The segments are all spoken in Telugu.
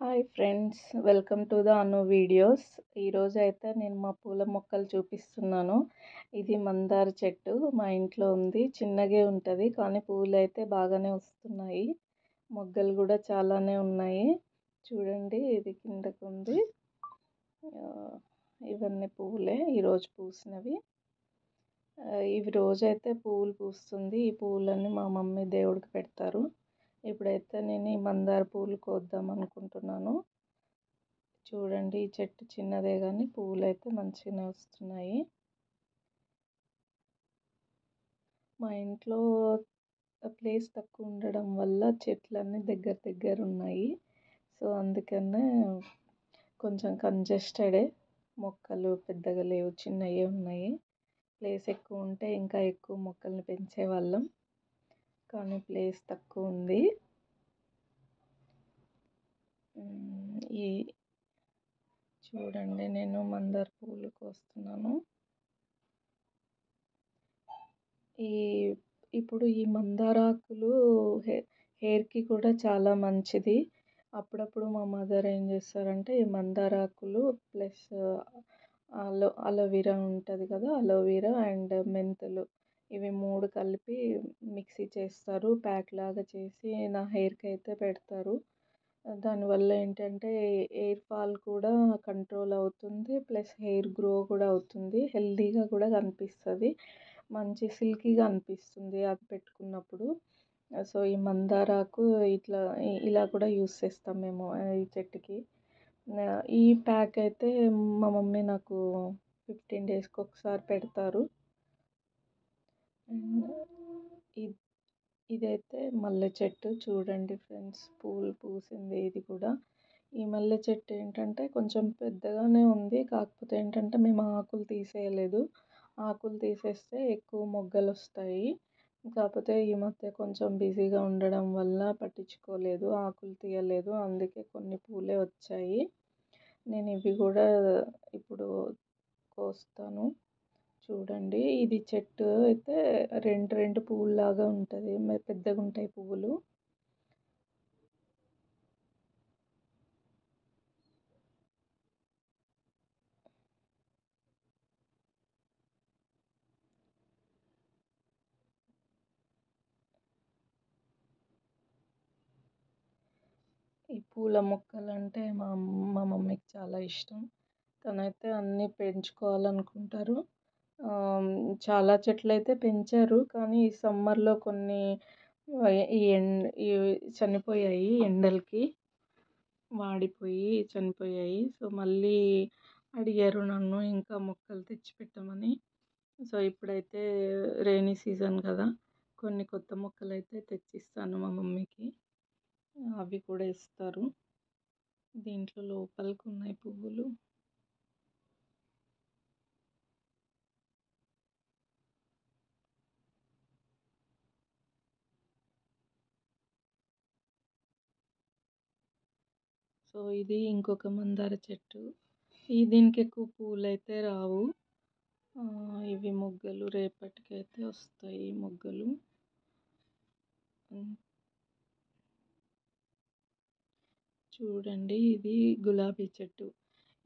Hi friends, welcome to the Anu videos. ఈరోజు అయితే నేను మా పూల మొక్కలు చూపిస్తున్నాను. ఇది మందార చెట్టు మా ఇంట్లో ఉంది. చిన్నగే ఉంటుంది కానీ పూలు అయితే బాగానే వస్తున్నాయి. మొగ్గలు కూడా చాలానే ఉన్నాయి. చూడండి, ఇది కిందకు ఉంది. ఇవన్నీ పువ్వులే ఈరోజు పూసినవి. ఇవి రోజైతే పువ్వులు పూస్తుంది. ఈ పువ్వులన్నీ మా మమ్మీ దేవుడికి పెడతారు. ఇప్పుడైతే నేను ఈ మందార పూలు కోద్దాం అనుకుంటున్నాను. చూడండి, ఈ చెట్టు చిన్నదే కానీ పువ్వులు అయితే మంచిగానే వస్తున్నాయి. మా ఇంట్లో ప్లేస్ తక్కువ ఉండడం వల్ల చెట్లన్నీ దగ్గర దగ్గర ఉన్నాయి. సో అందుకనే కొంచెం కంజెస్టెడే, మొక్కలు పెద్దగా లేవు, చిన్నవే ఉన్నాయి. ప్లేస్ ఎక్కువ ఉంటే ఇంకా ఎక్కువ మొక్కల్ని పెంచేవాళ్ళం, కానీ ప్లేస్ తక్కువ ఉంది. ఈ చూడండి, నేను మందార పూలు కోస్తున్నాను. ఇప్పుడు ఈ మందారాకులు హెయిర్కి కూడా చాలా మంచిది. అప్పుడప్పుడు మా మదర్ ఏం చేస్తారంటే ఈ మందారాకులు ప్లస్ అలోవెరా ఉంటుంది కదా, అలోవెరా అండ్ మెంతులు, ఇవి మూడు కలిపి మిక్సీ చేస్తారు. ప్యాక్ లాగా చేసి నా హెయిర్కి అయితే పెడతారు. దానివల్ల ఏంటంటే హెయిర్ ఫాల్ కూడా కంట్రోల్ అవుతుంది, ప్లస్ హెయిర్ గ్రో కూడా అవుతుంది, హెల్తీగా కూడా కనిపిస్తుంది, మంచి సిల్కీగా అనిపిస్తుంది అది పెట్టుకున్నప్పుడు. సో ఈ మందారాకు ఇలా కూడా యూస్ చేస్తాం మేము ఈ చెట్టుకి. ఈ ప్యాక్ అయితే మా మమ్మీ నాకు 15 డేస్కి ఒకసారి పెడతారు. ఇదైతే మల్లె చెట్టు. చూడండి ఫ్రెండ్స్, పూలు పూసింది ఇది కూడా. ఈ మల్లె చెట్టు ఏంటంటే కొంచెం పెద్దగానే ఉంది, కాకపోతే ఏంటంటే మేము ఆకులు తీసేయలేదు. ఆకులు తీసేస్తే ఎక్కువ మొగ్గలు వస్తాయి. కాకపోతే ఈ మధ్య కొంచెం బిజీగా ఉండడం వల్ల పట్టించుకోలేదు, ఆకులు తీయలేదు, అందుకే కొన్ని పూలే వచ్చాయి. నేను ఇవి కూడా ఇప్పుడు కోస్తాను. చూడండి, ఇది చెట్టు అయితే రెండు రెండు పువ్వులాగా ఉంటుంది, పెద్దగా ఉంటాయి పువ్వులు. ఈ పూల మొక్కలు అంటే మా మమ్మీకి చాలా ఇష్టం. తనైతే అన్నీ పెంచుకోవాలనుకుంటారు. చాలా చెట్లు అయితే పెంచారు, కానీ ఈ సమ్మర్లో కొన్ని ఈ చనిపోయాయి, ఎండలకి వాడిపోయి చనిపోయాయి. సో మళ్ళీ అడిగారు నన్ను ఇంకా మొక్కలు తెచ్చిపెట్టమని. సో ఇప్పుడైతే రైనీ సీజన్ కదా, కొన్ని కొత్త మొక్కలు అయితే తెచ్చిస్తాను మా మమ్మీకి, అవి కూడా ఇస్తారు. దీంట్లో లోపలికి ఉన్నాయి పువ్వులు. సో ఇది ఇంకొక మందార చెట్టు. దీనికి ఎక్కువ పూలు అయితే రావు. ఇవి మొగ్గలు రేపటికైతే వస్తాయి మొగ్గలు. చూడండి, ఇది గులాబీ చెట్టు.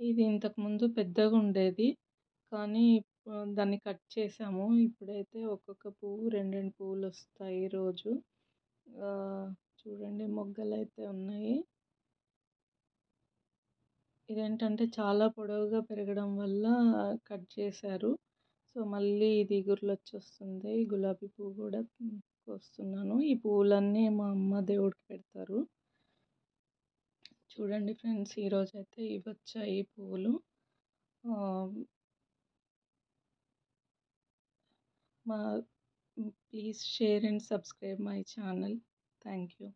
ఇది ఇంతకుముందు పెద్దగా ఉండేది, కానీ దాన్ని కట్ చేసాము. ఇప్పుడైతే ఒక్కొక్క పువ్వు రెండు రెండు పువ్వులు వస్తాయి రోజు. చూడండి, మొగ్గలు అయితే ఉన్నాయి. ఇదేంటంటే చాలా పొడవుగా పెరగడం వల్ల కట్ చేశారు. సో మళ్ళీ ఇది ఇగుర్లు వచ్చేస్తుంది. గులాబీ పువ్వు కూడా కోస్తున్నాను. ఈ పువ్వులన్నీ మా అమ్మ దేవుడికి పెడతారు. చూడండి ఫ్రెండ్స్, ఈరోజు అయితే ఇవి వచ్చాయి పువ్వులు. Please share and subscribe my channel. Thank you.